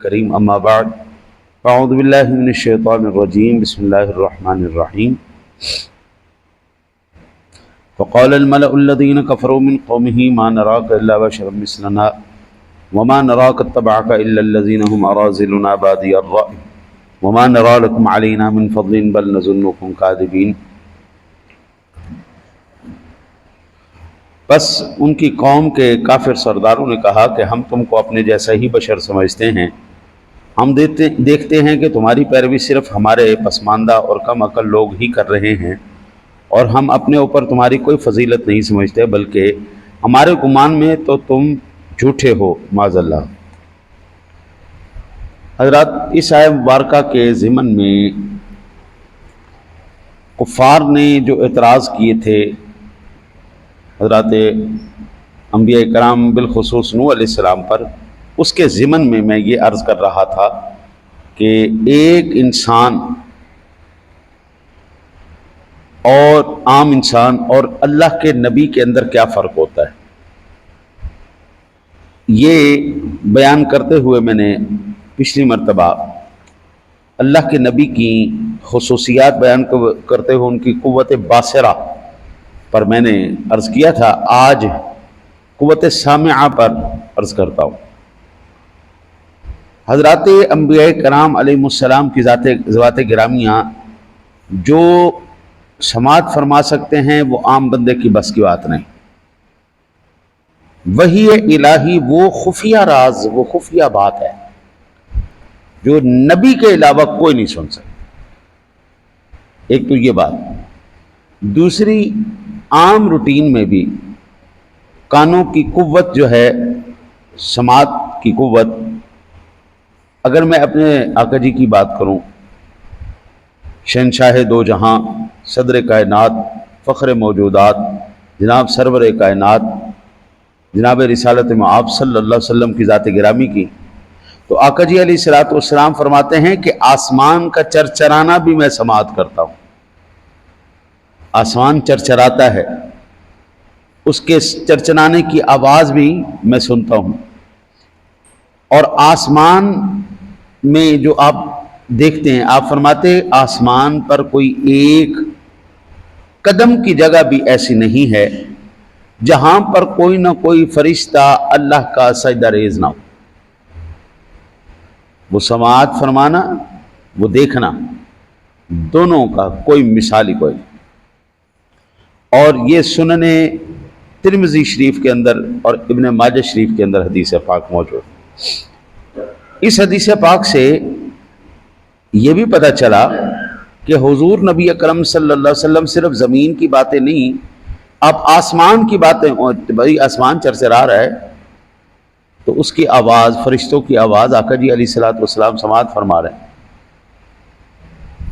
الكريم اما بعد اعوذ باللہ من الشیطان الرجیم بسم اللہ الرحمن الرحیم فقال الملأ الذين كفروا من قومه ما نراك الا بشرا مثلنا وما نراك اتبعك الا الذين هم اراذلنا بادي الرأي وما نرى لكم علينا من فضل بل نظنكم كاذبين۔ بس ان کی قوم کے کافر سرداروں نے کہا کہ ہم تم کو اپنے جیسا ہی بشر سمجھتے ہیں، ہم دیکھتے ہیں کہ تمہاری پیروی صرف ہمارے پسماندہ اور کم عقل لوگ ہی کر رہے ہیں، اور ہم اپنے اوپر تمہاری کوئی فضیلت نہیں سمجھتے، بلکہ ہمارے گمان میں تو تم جھوٹے ہو معاذ اللہ۔ حضرات، اس آیہ مبارکہ کے ضمن میں کفار نے جو اعتراض کیے تھے حضرات انبیاء کرام بالخصوص نوح علیہ السلام پر، اس کے ضمن میں میں یہ عرض کر رہا تھا کہ ایک انسان اور عام انسان اور اللہ کے نبی کے اندر کیا فرق ہوتا ہے، یہ بیان کرتے ہوئے میں نے پچھلی مرتبہ اللہ کے نبی کی خصوصیات بیان کرتے ہوئے ان کی قوت باصرہ پر میں نے عرض کیا تھا۔ آج قوت سامعہ پر عرض کرتا ہوں۔ حضرات انبیاء کرام علیہ السلام کی ذوات گرامیہ جو سماعت فرما سکتے ہیں وہ عام بندے کی بس کی بات نہیں۔ وحی الہی وہ خفیہ راز، وہ خفیہ بات ہے جو نبی کے علاوہ کوئی نہیں سن سکتا۔ ایک تو یہ بات، دوسری عام روٹین میں بھی کانوں کی قوت جو ہے، سماعت کی قوت، اگر میں اپنے آقا جی کی بات کروں، شہنشاہ دو جہاں، صدر کائنات، فخر موجودات، جناب سرور کائنات، جناب رسالت مآب صلی اللہ علیہ وسلم کی ذات گرامی کی، تو آقا جی علیہ الصلوۃ والسلام فرماتے ہیں کہ آسمان کا چرچرانا بھی میں سماعت کرتا ہوں۔ آسمان چرچراتا ہے، اس کے چرچرانے کی آواز بھی میں سنتا ہوں، اور آسمان میں جو آپ دیکھتے ہیں، آپ فرماتے ہیں آسمان پر کوئی ایک قدم کی جگہ بھی ایسی نہیں ہے جہاں پر کوئی نہ کوئی فرشتہ اللہ کا سجدہ ریز نہ ہو۔ وہ سماعت فرمانا، وہ دیکھنا، دونوں کا کوئی مثال ہی کوئی نہیں۔ اور یہ سنن ترمذی شریف کے اندر اور ابن ماجہ شریف کے اندر حدیث پاک موجود۔ اس حدیث پاک سے یہ بھی پتہ چلا کہ حضور نبی اکرم صلی اللہ علیہ وسلم صرف زمین کی باتیں نہیں، اب آسمان کی باتیں، بھائی آسمان چرچرا رہا ہے تو اس کی آواز، فرشتوں کی آواز آقا جی علیہ الصلوۃ والسلام سماعت فرما رہے ہیں،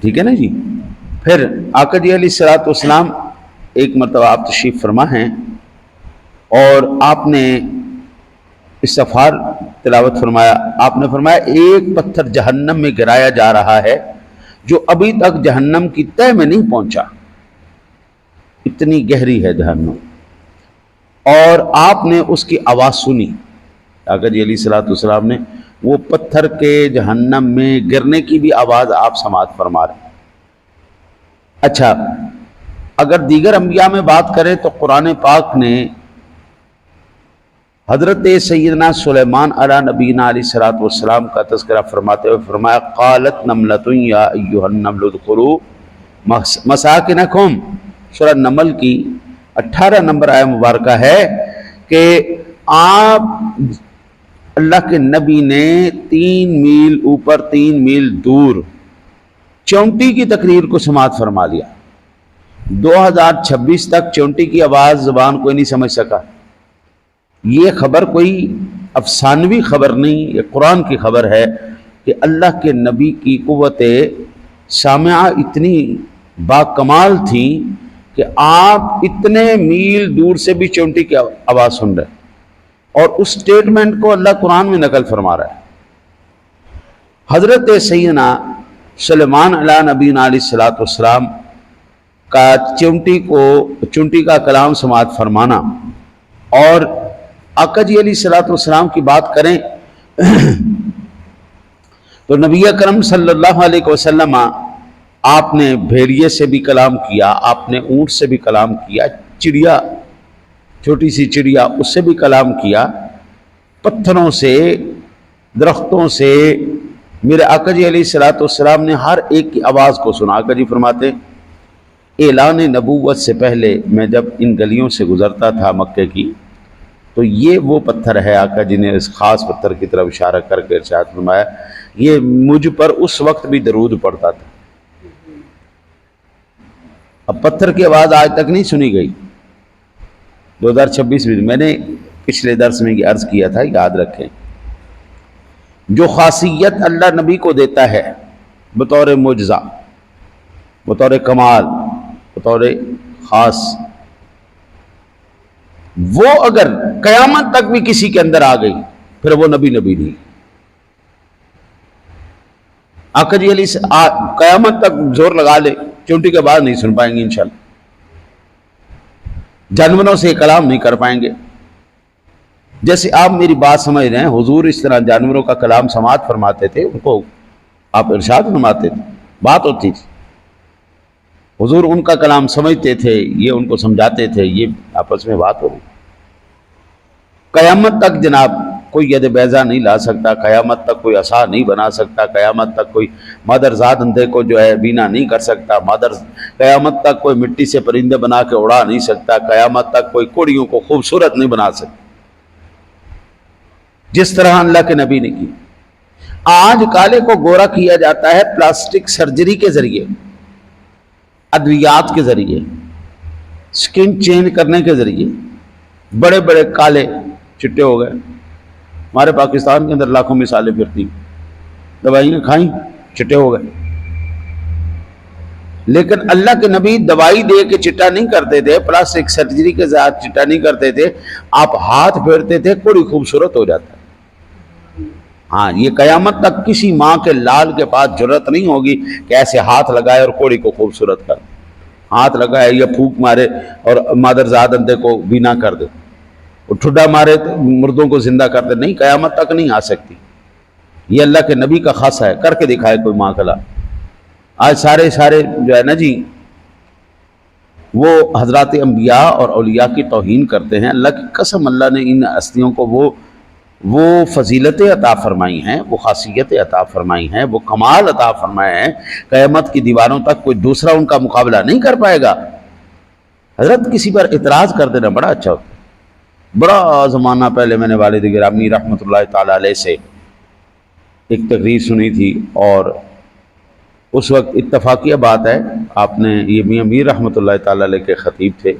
ٹھیک ہے نا جی۔ پھر آقا جی علیہ الصلوۃ والسلام ایک مرتبہ آپ تشریف فرما ہیں اور آپ نے استغفار تلاوت فرمایا۔ آپ نے فرمایا ایک پتھر جہنم میں گرایا جا رہا ہے جو ابھی تک جہنم کی تہہ میں نہیں پہنچا، اتنی گہری ہے جہنم، اور آپ نے اس کی آواز سنی۔ آقا جی علیہ الصلوۃ والسلام نے وہ پتھر کے جہنم میں گرنے کی بھی آواز آپ سماعت فرما رہے ہیں۔ اچھا، اگر دیگر انبیاء میں بات کریں تو قرآن پاک نے حضرت سیدنا سلیمان علیہ نبینا علیہ الصلوۃ والسلام کا تذکرہ فرماتے ہوئے فرمایا قالت نملۃ یا ایھا النمل ادخلوا مساکنکم، سورہ نمل کی 18 نمبر آیہ مبارکہ ہے کہ آپ اللہ کے نبی نے 3 میل اوپر 3 میل دور چونٹی کی تقریر کو سماعت فرما لیا۔ 2026 تک چونٹی کی آواز زبان کوئی نہیں سمجھ سکا۔ یہ خبر کوئی افسانوی خبر نہیں، یہ قرآن کی خبر ہے کہ اللہ کے نبی کی قوت سامعہ اتنی باکمال تھی کہ آپ اتنے میل دور سے بھی چونٹی کی آواز سن رہے، اور اس سٹیٹمنٹ کو اللہ قرآن میں نقل فرما رہا ہے۔ حضرت سیدنا سلیمان علیہ نبینا علیہ الصلوۃ والسلام کا چونٹی کا کلام سماعت فرمانا، اور آقا جی علیہ الصلوۃ والسلام کی بات کریں تو نبی اکرم صلی اللہ علیہ وسلم آپ نے بھیڑیے سے بھی کلام کیا، آپ نے اونٹ سے بھی کلام کیا، چڑیا، چھوٹی سی چڑیا، اس سے بھی کلام کیا، پتھروں سے، درختوں سے۔ میرے آقا جی علیہ الصلوۃ والسلام نے ہر ایک کی آواز کو سنا۔ آقا جی فرماتے اعلان نبوت سے پہلے میں جب ان گلیوں سے گزرتا تھا مکے کی، تو یہ وہ پتھر ہے، آقا جی نے اس خاص پتھر کی طرف اشارہ کر کے ارشاد فرمایا، یہ مجھ پر اس وقت بھی درود پڑتا تھا۔ اب پتھر کی آواز آج تک نہیں سنی گئی۔ 2026 میں نے پچھلے درس میں یہ عرض کیا تھا، یاد رکھیں، جو خاصیت اللہ نبی کو دیتا ہے بطور معجزہ، بطور کمال، بطور خاص، وہ اگر قیامت تک بھی کسی کے اندر آ گئی پھر وہ نبی نہیں۔ آقا جی علی سے قیامت تک زور لگا لے، چونٹی کے بعد نہیں سن پائیں گے انشاءاللہ، جانوروں سے کلام نہیں کر پائیں گے۔ جیسے آپ میری بات سمجھ رہے ہیں، حضور اس طرح جانوروں کا کلام سماعت فرماتے تھے، ان کو آپ ارشاد فرماتے تھے، بات ہوتی تھی، حضور ان کا کلام سمجھتے تھے، یہ ان کو سمجھاتے تھے، یہ آپس میں بات ہو رہی۔ قیامت تک جناب کوئی ید بیضا نہیں لا سکتا، قیامت تک کوئی عصا نہیں بنا سکتا، قیامت تک کوئی مادرزاد اندھے کو جو ہے بینا نہیں کر سکتا، قیامت تک کوئی مٹی سے پرندے بنا کے اڑا نہیں سکتا، قیامت تک کوئی کوڑیوں کو خوبصورت نہیں بنا سکتا، جس طرح اللہ کے نبی نے کی۔ آج کالے کو گورا کیا جاتا ہے پلاسٹک سرجری کے ذریعے، ادویات کے ذریعے، سکن چینج کرنے کے ذریعے، بڑے بڑے کالے چٹے ہو گئے۔ ہمارے پاکستان کے اندر لاکھوں مثالیں پھرتی، دوائیاں کھائیں چٹے ہو گئے۔ لیکن اللہ کے نبی دوائی دے کے چٹا نہیں کرتے تھے، پلاسٹک سرجری کے ذات چٹا نہیں کرتے تھے، آپ ہاتھ پھیرتے تھے کوڑی خوبصورت ہو جاتا ہے۔ ہاں، یہ قیامت تک کسی ماں کے لال کے پاس جرت نہیں ہوگی کہ ایسے ہاتھ لگائے اور کوڑی کو خوبصورت کر دے، ہاتھ لگائے یا پھونک مارے اور مادرزاد اندھے کو بینا کر دے، اور ٹھڈا مارے تو مردوں کو زندہ کر دے، نہیں، قیامت تک نہیں آ سکتی۔ یہ اللہ کے نبی کا خاصہ ہے، کر کے دکھائے کوئی ماں کلا۔ آج سارے جو ہے نا جی، وہ حضرات انبیاء اور اولیاء کی توہین کرتے ہیں۔ اللہ کی قسم، اللہ نے ان ہستیوں کو وہ فضیلتیں عطا فرمائی ہیں، وہ خاصیتیں عطا فرمائی ہیں، وہ کمال عطا فرمائے ہیں، قیامت کی دیواروں تک کوئی دوسرا ان کا مقابلہ نہیں کر پائے گا۔ حضرت کسی پر اعتراض کر دینا بڑا اچھا ہوتا ہے۔ بڑا زمانہ پہلے میں نے والد گرامی رحمۃ اللہ تعالی علیہ سے ایک تقریر سنی تھی، اور اس وقت اتفاقیہ بات ہے، آپ نے یہ میاں میر رحمۃ اللہ تعالی علیہ کے خطیب تھے،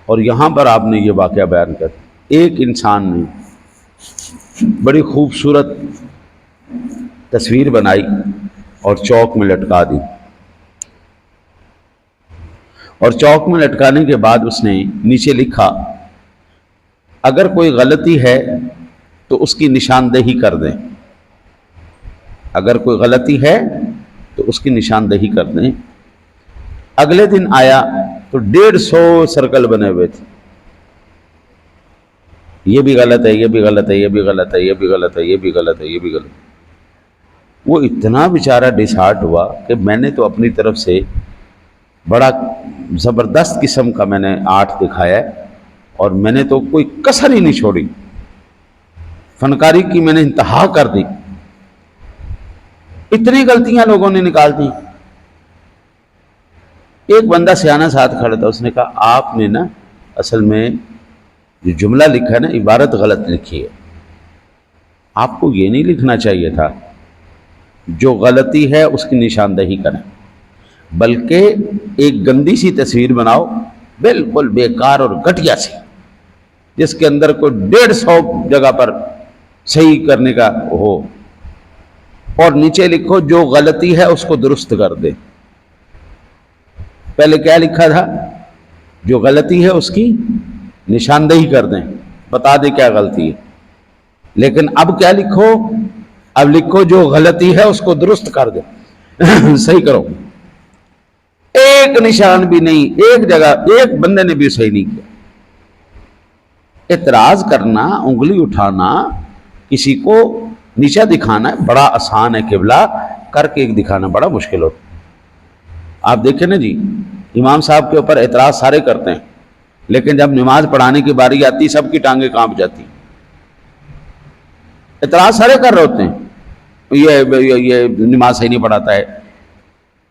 اور یہاں پر آپ نے یہ واقعہ بیان کر، ایک انسان نے بڑی خوبصورت تصویر بنائی اور چوک میں لٹکا دی، اور چوک میں لٹکانے کے بعد اس نے نیچے لکھا، اگر کوئی غلطی ہے تو اس کی نشاندہی کر دیں، اگر کوئی غلطی ہے تو اس کی نشاندہی کر دیں۔ اگلے دن آیا تو 150 سرکل بنے ہوئے تھے، یہ بھی غلط ہے، یہ بھی غلط ہے، یہ بھی غلط ہے، یہ بھی غلط ہے، یہ بھی غلط ہے، یہ بھی غلط ہے۔ وہ اتنا بیچارہ ڈس ہارٹ ہوا کہ میں نے تو اپنی طرف سے بڑا زبردست قسم کا میں نے آرٹ دکھایا ہے، اور میں نے تو کوئی کسر ہی نہیں چھوڑی، فنکاری کی میں نے انتہا کر دی، اتنی غلطیاں لوگوں نے نکال دی۔ ایک بندہ سیانہ ساتھ کھڑا تھا، اس نے کہا آپ نے نا اصل میں جو جملہ لکھا ہے نا، عبارت غلط لکھی ہے، آپ کو یہ نہیں لکھنا چاہیے تھا جو غلطی ہے اس کی نشاندہی کریں، بلکہ ایک گندی سی تصویر بناؤ بالکل بیکار اور گھٹیا سی، جس کے اندر کوئی 150 جگہ پر صحیح کرنے کا ہو، اور نیچے لکھو جو غلطی ہے اس کو درست کر دے۔ پہلے کیا لکھا تھا؟ جو غلطی ہے اس کی نشاندہی کر دیں، بتا دیں کیا غلطی ہے۔ لیکن اب کیا لکھو؟ اب لکھو جو غلطی ہے اس کو درست کر دیں، صحیح کرو۔ ایک نشان بھی نہیں، ایک جگہ ایک بندے نے بھی صحیح نہیں کیا۔ اعتراض کرنا، انگلی اٹھانا، کسی کو نیچا دکھانا ہے بڑا آسان ہے، قبلہ کر کے ایک دکھانا بڑا مشکل ہوتا ہے۔ آپ دیکھیں نا جی، امام صاحب کے اوپر اعتراض سارے کرتے ہیں، لیکن جب نماز پڑھانے کی باری آتی سب کی ٹانگیں کانپ جاتی، اعتراض سارے کر رہے ہوتے ہیں، یہ نماز صحیح نہیں پڑھاتا ہے،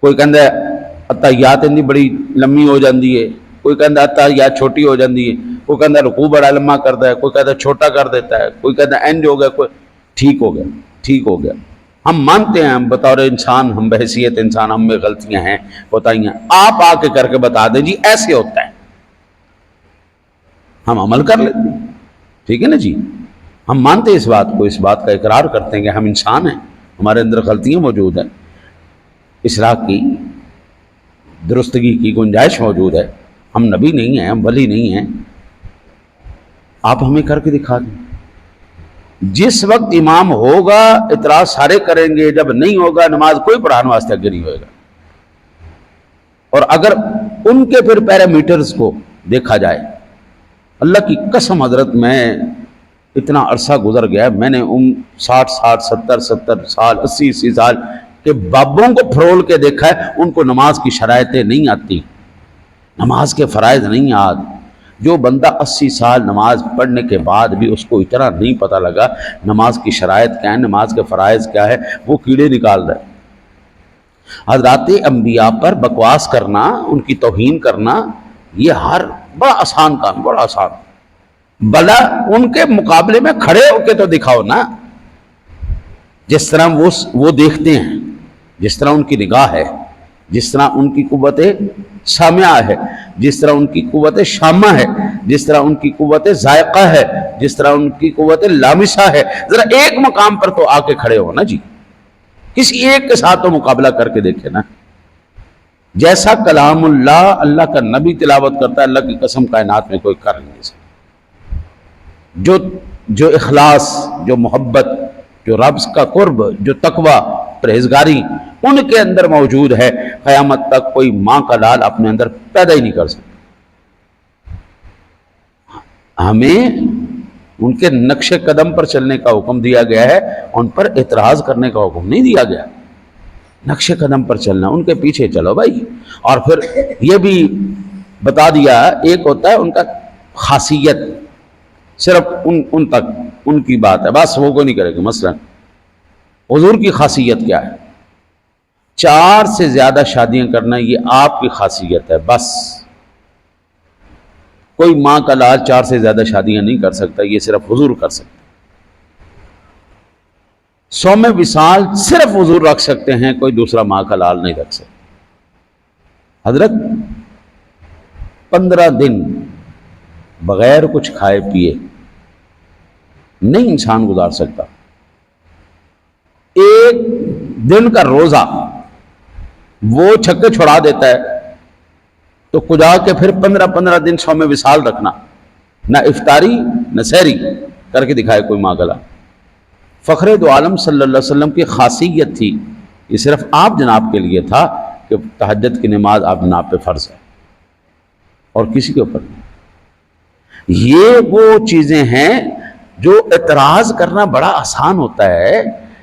کوئی کہندا ہے اتحیات اتنی بڑی لمبی ہو جاندی ہے، کوئی کہندا ہے اتحیات چھوٹی ہو جاندی ہے، کوئی کہندا ہے رکوع بڑا لمبا کرتا ہے، کوئی کہتا ہے چھوٹا کر دیتا ہے، کوئی کہتا ہے اینج ہو گیا، کوئی ٹھیک ہو گیا، ٹھیک ہو گیا۔ ہم مانتے ہیں، ہم بطور انسان، ہم بحیثیت انسان، ہم میں غلطیاں ہیں بتائیے، آپ آ کے کر کے بتا دیں جی ایسے ہوتا ہے، ہم عمل کر لیتے ہیں، ٹھیک ہے نا جی، ہم مانتے ہیں اس بات کو، اس بات کا اقرار کرتے ہیں کہ ہم انسان ہیں، ہمارے اندر غلطیاں موجود ہیں، اصلاح کی، درستگی کی گنجائش موجود ہے، ہم نبی نہیں ہیں، ہم ولی نہیں ہیں، آپ ہمیں کر کے دکھا دیں۔ جس وقت امام ہوگا اعتراض سارے کریں گے، جب نہیں ہوگا نماز کوئی پڑھانے واسطے آگے نہیں ہوئے گا۔ اور اگر ان کے پھر پیرامیٹرز کو دیکھا جائے، اللہ کی قسم حضرت میں اتنا عرصہ گزر گیا، میں نے ان 60 70 سال 80 سال کے بابوں کو پھرول کے دیکھا ہے، ان کو نماز کی شرائطیں نہیں آتی، نماز کے فرائض نہیں آتے۔ جو بندہ 80 سال نماز پڑھنے کے بعد بھی اس کو اتنا نہیں پتہ لگا نماز کی شرائط کیا ہے، نماز کے فرائض کیا ہے، وہ کیڑے نکال رہا ہے۔ حضرات انبیاء پر بکواس کرنا، ان کی توہین کرنا، یہ ہر بڑا آسان کام، بڑا آسان، بلا ان کے مقابلے میں کھڑے ہو کے تو دکھاؤ نا، جس طرح وہ دیکھتے ہیں، جس طرح ان کی نگاہ ہے، جس طرح ان کی قوت سامعہ ہے، جس طرح ان کی قوت شامہ ہے، جس طرح ان کی قوت ذائقہ ہے، جس طرح ان کی قوت لامسہ ہے، ذرا ایک مقام پر تو آ کے کھڑے ہو نا جی، کسی ایک کے ساتھ تو مقابلہ کر کے دیکھے نا۔ جیسا کلام اللہ، اللہ کا نبی تلاوت کرتا ہے، اللہ کی قسم کائنات میں کوئی کر نہیں سکتا۔ جو اخلاص، جو محبت، جو رب کا قرب، جو تقوی، پرہیزگاری ان کے اندر موجود ہے، قیامت تک کوئی ماں کا لال اپنے اندر پیدا ہی نہیں کر سکتا۔ ہمیں ان کے نقش قدم پر چلنے کا حکم دیا گیا ہے، ان پر اعتراض کرنے کا حکم نہیں دیا گیا۔ نقش قدم پر چلنا، ان کے پیچھے چلو بھائی۔ اور پھر یہ بھی بتا دیا، ایک ہوتا ہے ان کا خاصیت، صرف ان تک ان کی بات ہے، بس وہ کو نہیں کرے گا۔ مثلا حضور کی خاصیت کیا ہے؟ 4 سے زیادہ شادیاں کرنا، یہ آپ کی خاصیت ہے، بس۔ کوئی ماں کا لال 4 سے زیادہ شادیاں نہیں کر سکتا، یہ صرف حضور کر سکتا۔ صوم وصال صرف حضور رکھ سکتے ہیں، کوئی دوسرا ماں کا لال نہیں رکھ سکتا۔ حضرت 15 دن بغیر کچھ کھائے پیے نہیں انسان گزار سکتا۔ ایک دن کا روزہ وہ چھکے چھڑا دیتا ہے، تو کجا کے پھر 15 دن صوم وصال رکھنا، نہ افطاری نہ سحری کر کے دکھائے کوئی ماں کا لال۔ فخر دو عالم صلی اللہ علیہ وسلم کی خاصیت تھی، یہ صرف آپ جناب کے لیے تھا کہ تہجد کی نماز آپ جناب پہ فرض ہے، اور کسی کے اوپر نہیں۔ یہ وہ چیزیں ہیں جو اعتراض کرنا بڑا آسان ہوتا ہے،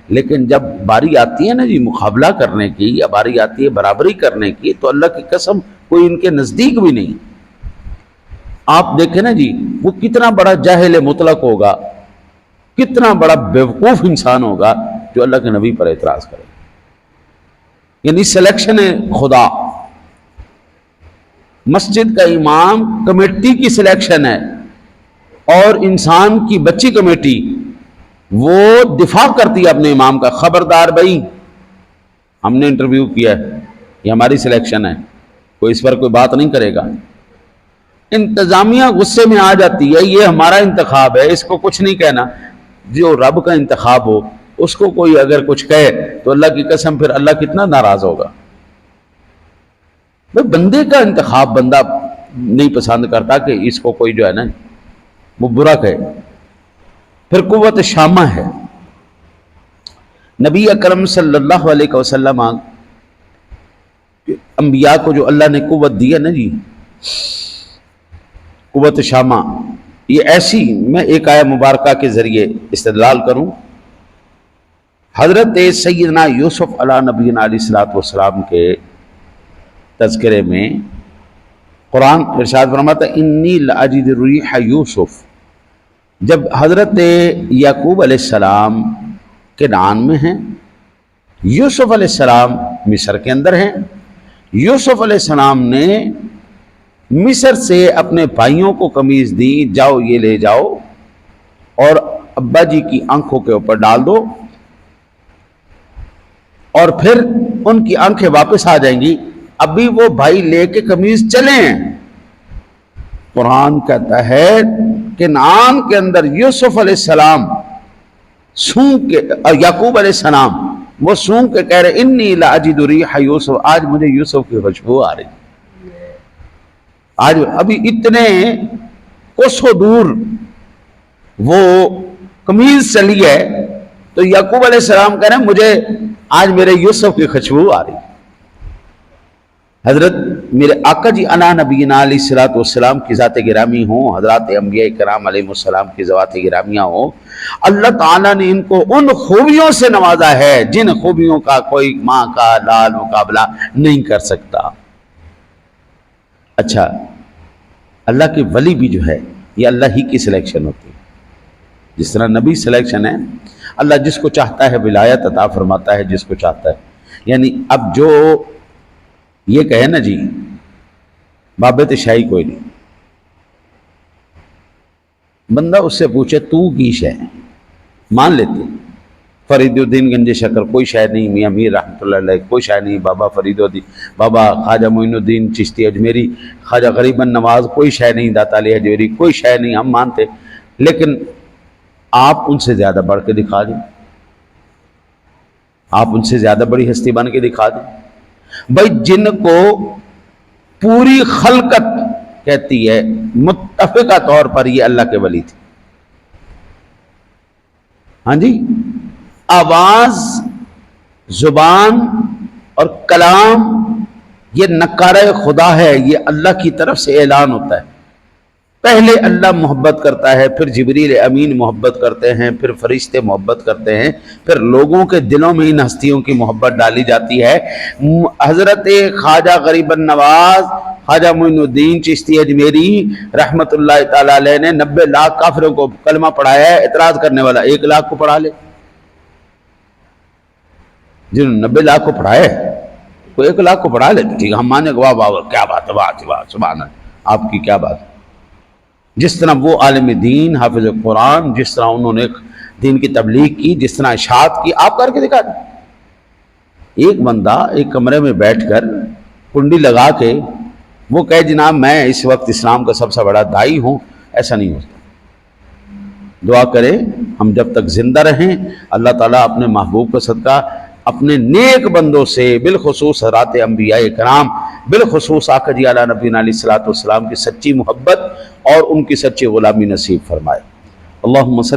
لیکن جب باری آتی ہے نا جی مقابلہ کرنے کی، یا باری آتی ہے برابری کرنے کی، تو اللہ کی قسم کوئی ان کے نزدیک بھی نہیں۔ آپ دیکھیں نا جی، وہ کتنا بڑا جاہل مطلق ہوگا، کتنا بڑا بیوقوف انسان ہوگا جو اللہ کے نبی پر اعتراض کرے۔ یعنی سلیکشن خدا، مسجد کا امام کمیٹی کی سلیکشن ہے، اور انسان کی بچی کمیٹی وہ دفاع کرتی ہے اپنے امام کا، خبردار بھائی ہم نے انٹرویو کیا ہے، یہ ہماری سلیکشن ہے، کوئی اس پر کوئی بات نہیں کرے گا۔ انتظامیہ غصے میں آ جاتی ہے، یہ ہمارا انتخاب ہے، اس کو کچھ نہیں کہنا۔ جو رب کا انتخاب ہو اس کو کوئی اگر کچھ کہے تو اللہ کی قسم پھر اللہ کتنا ناراض ہوگا۔ بندے کا انتخاب بندہ نہیں پسند کرتا کہ اس کو کوئی جو ہے نا وہ برا کہے۔ پھر قوت شامہ ہے، نبی اکرم صلی اللہ علیہ وسلم انبیاء کو جو اللہ نے قوت دی ہے نا جی، قوت شامہ، یہ ایسی، میں ایک آیہ مبارکہ کے ذریعے استدلال کروں حضرت سیدنا یوسف علیہ نبینا علیہ الصلوۃ والسلام کے تذکرے میں قرآن ارشاد فرماتا ہے انی لاجد ریح یوسف، جب حضرت یعقوب علیہ السلام کنعان میں ہیں، یوسف علیہ السلام مصر کے اندر ہیں، یوسف علیہ السلام نے مصر سے اپنے بھائیوں کو قمیض دی، جاؤ یہ لے جاؤ اور ابا جی کی آنکھوں کے اوپر ڈال دو اور پھر ان کی آنکھیں واپس آ جائیں گی۔ ابھی وہ بھائی لے کے قمیض چلے ہیں۔ قرآن کہتا ہے کنعان کے اندر یوسف علیہ السلام سونگ کے، یعقوب علیہ السلام وہ سونگ کے کہہ رہے انی لاجد ریح یوسف، آج مجھے یوسف کی خوشبو آ رہی، آج ابھی اتنے کوسوں دور وہ قمیض چلی ہے تو یعقوب علیہ السلام کہہ رہے ہیں مجھے آج میرے یوسف کی خوشبو آ رہی۔ حضرت میرے آقا جی علیہ نبینا علیہ الصلوۃ والسلام کی ذات گرامی ہوں، حضرات انبیاء کرام علیہ السلام کی ذوات گرامیاں ہوں، اللہ تعالیٰ نے ان کو ان خوبیوں سے نوازا ہے جن خوبیوں کا کوئی ماں کا لال مقابلہ نہیں کر سکتا۔ اچھا، اللہ کے ولی بھی جو ہے یہ اللہ ہی کی سلیکشن ہوتی ہے، جس طرح نبی سلیکشن ہے، اللہ جس کو چاہتا ہے ولایت عطا فرماتا ہے جس کو چاہتا ہے۔ یعنی اب جو یہ کہے نا جی بابت شاہی کوئی نہیں، بندہ اس سے پوچھے تو کی شے مان لیتے، فرید الدین گنج شکر کوئی شے نہیں، میاں میر رحمۃ اللہ علیہ کوئی شے نہیں، بابا فرید الدین، بابا خواجہ معین الدین چشتی اجمیری، خواجہ غریب نواز کوئی شے نہیں، داتا علی حجویری کوئی شے نہیں، ہم مانتے، لیکن آپ ان سے زیادہ بڑھ کے دکھا دیں، آپ ان سے زیادہ بڑی ہستی بن کے دکھا دیں۔ بھائی جن کو پوری خلقت کہتی ہے متفقہ طور پر یہ اللہ کے ولی تھے، ہاں جی، آواز، زبان اور کلام یہ نکارہ خدا ہے، یہ اللہ کی طرف سے اعلان ہوتا ہے۔ پہلے اللہ محبت کرتا ہے، پھر جبریل امین محبت کرتے ہیں، پھر فرشتے محبت کرتے ہیں، پھر لوگوں کے دلوں میں ان ہستیوں کی محبت ڈالی جاتی ہے۔ حضرت خواجہ غریب نواز، خواجہ معین الدین چشتی اجمیری رحمت اللہ تعالی علیہ نے 90 لاکھ کافروں کو کلمہ پڑھایا ہے، اعتراض کرنے والا 1 لاکھ کو پڑھا لے، جنہوں نے 90 لاکھ کو پڑھایا ہے کوئی 1 لاکھ کو پڑھا لے، ٹھیک ہے ہم مانے گا، واہ واہ کیا بات ہے، واہ سبحان اللہ، آپ کی کیا بات ہے۔ جس طرح وہ عالم دین حافظ قرآن، جس طرح انہوں نے دین کی تبلیغ کی، جس طرح اشاعت کی، آپ کر کے دکھا دیں۔ ایک بندہ ایک کمرے میں بیٹھ کر کنڈی لگا کے وہ کہے جناب میں اس وقت اسلام کا سب سے بڑا داعی ہوں، ایسا نہیں ہوتا۔ دعا کریں ہم جب تک زندہ رہیں اللہ تعالیٰ اپنے محبوب کا صدقہ اپنے نیک بندوں سے، بالخصوص حضرات انبیاء کرام، بالخصوص آقا جی علیہ نبینا علیہ الصلوۃ والسلام کی سچی محبت اور ان کی سچی غلامی نصیب فرمائے۔ اللہم صلی